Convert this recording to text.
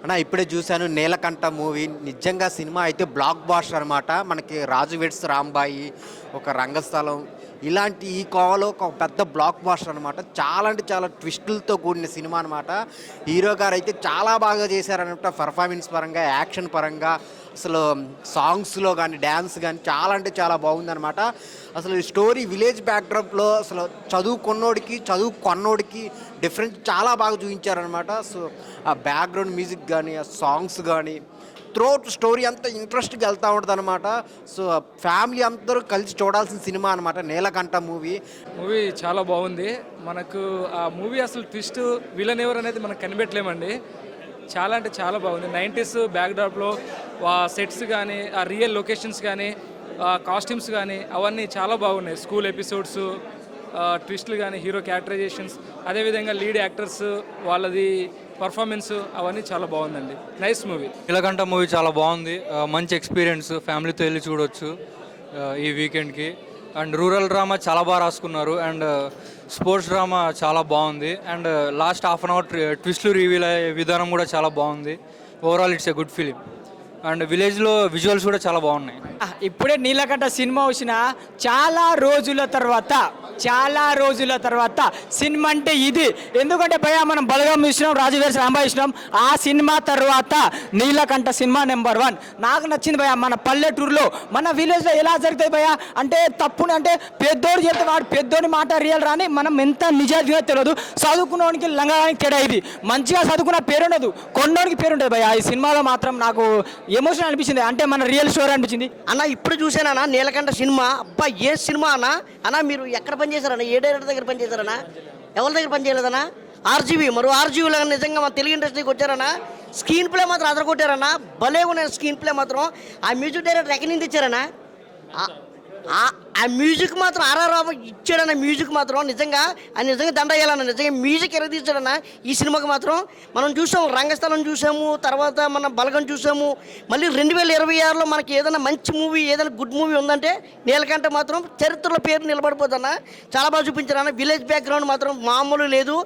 అన్న ఇప్పుడే చూశాను 'నీలకంఠ' మూవీ. నిజంగా సినిమా అయితే బ్లాక్ బాస్టర్ అనమాట. మనకి 'రాజు వెడ్స్ రాంబాయి', ఒక 'రంగస్థలం' ఇలాంటి ఈ కోవలో ఒక పెద్ద బ్లాక్ బాస్టర్ అనమాట. చాలా అంటే చాలా ట్విస్టులతో కూడిన సినిమా అనమాట. హీరో గారు అయితే చాలా బాగా చేశారనమాట. పెర్ఫార్మెన్స్ పరంగా, యాక్షన్ పరంగా, అసలు సాంగ్స్‌లో గానీ, డాన్స్ గానీ చాలా అంటే చాలా బాగుందనమాట. అసలు ఈ స్టోరీ విలేజ్ బ్యాక్‌డ్రాప్‌లో అసలు చదువుకున్నోడికి, చదువుకొన్నోడికి డిఫరెన్స్ చాలా బాగా చూపించారనమాట. సో, ఆ బ్యాక్‌గ్రౌండ్ మ్యూజిక్ గానీ, ఆ సాంగ్స్ గానీ, త్రూఅవుట్ స్టోరీ అంతా ఇంట్రెస్ట్‌గా వెళ్తా ఉంటదనమాట. సో, ఫ్యామిలీ అందరూ కలిసి చూడాల్సిన సినిమా అనమాట 'నీలకంఠ' మూవీ. మూవీ చాలా బాగుంది. మనకు ఆ మూవీ అసలు ట్విస్ట్ విలన్ ఎవరు అనేది మనకు కనిపెట్టలేమండి. చాలా అంటే చాలా బాగుంది. 90s బ్యాక్డ్రాప్లో ఆ సెట్స్ కానీ, ఆ రియల్ లొకేషన్స్ కానీ, ఆ కాస్ట్యూమ్స్ కానీ అవన్నీ చాలా బాగున్నాయి. స్కూల్ ఎపిసోడ్స్, ట్విస్టులు కానీ, హీరో క్యారెక్టరైజేషన్స్, అదేవిధంగా లీడ్ యాక్టర్స్ వాళ్ళది పర్ఫార్మెన్స్ అవన్నీ చాలా బాగుందండి. Nice movie. నీలకంఠ మూవీ చాలా బాగుంది. మంచి ఎక్స్పీరియన్స్, ఫ్యామిలీతో వెళ్ళి చూడొచ్చు ఈ వీకెండ్కి. అండ్ రూరల్ డ్రామా చాలా బాగా రాసుకున్నారు. అండ్ స్పోర్ట్స్ డ్రామా చాలా బాగుంది. And last half an hour ట్విస్ట్లు రివీల్ అయ్యే విధానం కూడా చాలా బాగుంది. Overall it's a good film. And విలేజ్లో విజువల్స్ కూడా చాలా బాగున్నాయి. ఇప్పుడే నీలకంఠ సినిమా వచ్చిన చాలా రోజుల తర్వాత సినిమా అంటే ఇది. ఎందుకంటే భయ మనం బలగం చూసినాం, రాజు వెడ్స్ రాంబాయి చూసినాం. ఆ సినిమా తర్వాత నీలకంఠ సినిమా నెంబర్ 1 నాకు నచ్చింది భయ. మన పల్లెటూరులో, మన విలేజ్లో ఎలా జరుగుతాయి భయ అంటే తప్పుని అంటే పెద్దోడు చెప్తే వాడు పెద్దోడి మాట రియల్ రాని మనం ఎంత నిజాయితీగా తెలియదు. చదువుకున్నోనికి లంగడానికి తేడా ఇది. మంచిగా చదువుకున్న పేరు ఉండదు, కొన్నోడికి పేరు ఉంటుంది భయ. ఈ సినిమాలో మాత్రం నాకు ఎమోషన్ అనిపించింది. అంటే మన రియల్ స్టోరీ అనిపించింది. అన్న ఇప్పుడు చూసానన్నా నీలకంఠ సినిమా. అబ్బా ఏ సినిమా అన్న. అన్న మీరు ఎక్కడ పనిచేశారన్న? ఏ డైరెక్టర్ దగ్గర పనిచేశారన్నా? ఎవరి దగ్గర పనిచేయలేదన్నా? ఆర్జీవీ. మరి ఆర్జీవీలో నిజంగా మన తెలుగు ఇండస్ట్రీకి వచ్చారన్నా. స్క్రీన్ ప్లే మాత్రం అదరగొట్టారన్నా. భలే ఉన్న స్క్రీన్ ప్లే మాత్రం. ఆ మ్యూజిక్ డైరెక్టర్ ఎక్కడి నుంచి ఇచ్చారన్నా? ఆ మ్యూజిక్ మాత్రం ఆర్ఆర్ ఇచ్చాడన్న. మ్యూజిక్ మాత్రం నిజంగా ఆయన నిజంగా దండ వేయాలన్న. నిజంగా మ్యూజిక్ ఎరగ తీసాడన్న. ఈ సినిమాకి మాత్రం మనం చూసాము, రంగస్థలం చూసాము, తర్వాత మన బలగం చూసాము. మళ్ళీ 2026లో మనకి ఏదైనా మంచి మూవీ, ఏదైనా గుడ్ మూవీ ఉందంటే నీలకంఠ మాత్రం చరిత్రలో పేరు నిలబడిపోతుందన్న. చాలా బాగా చూపించారన్న. విలేజ్ బ్యాక్గ్రౌండ్ మాత్రం మామూలు లేదు.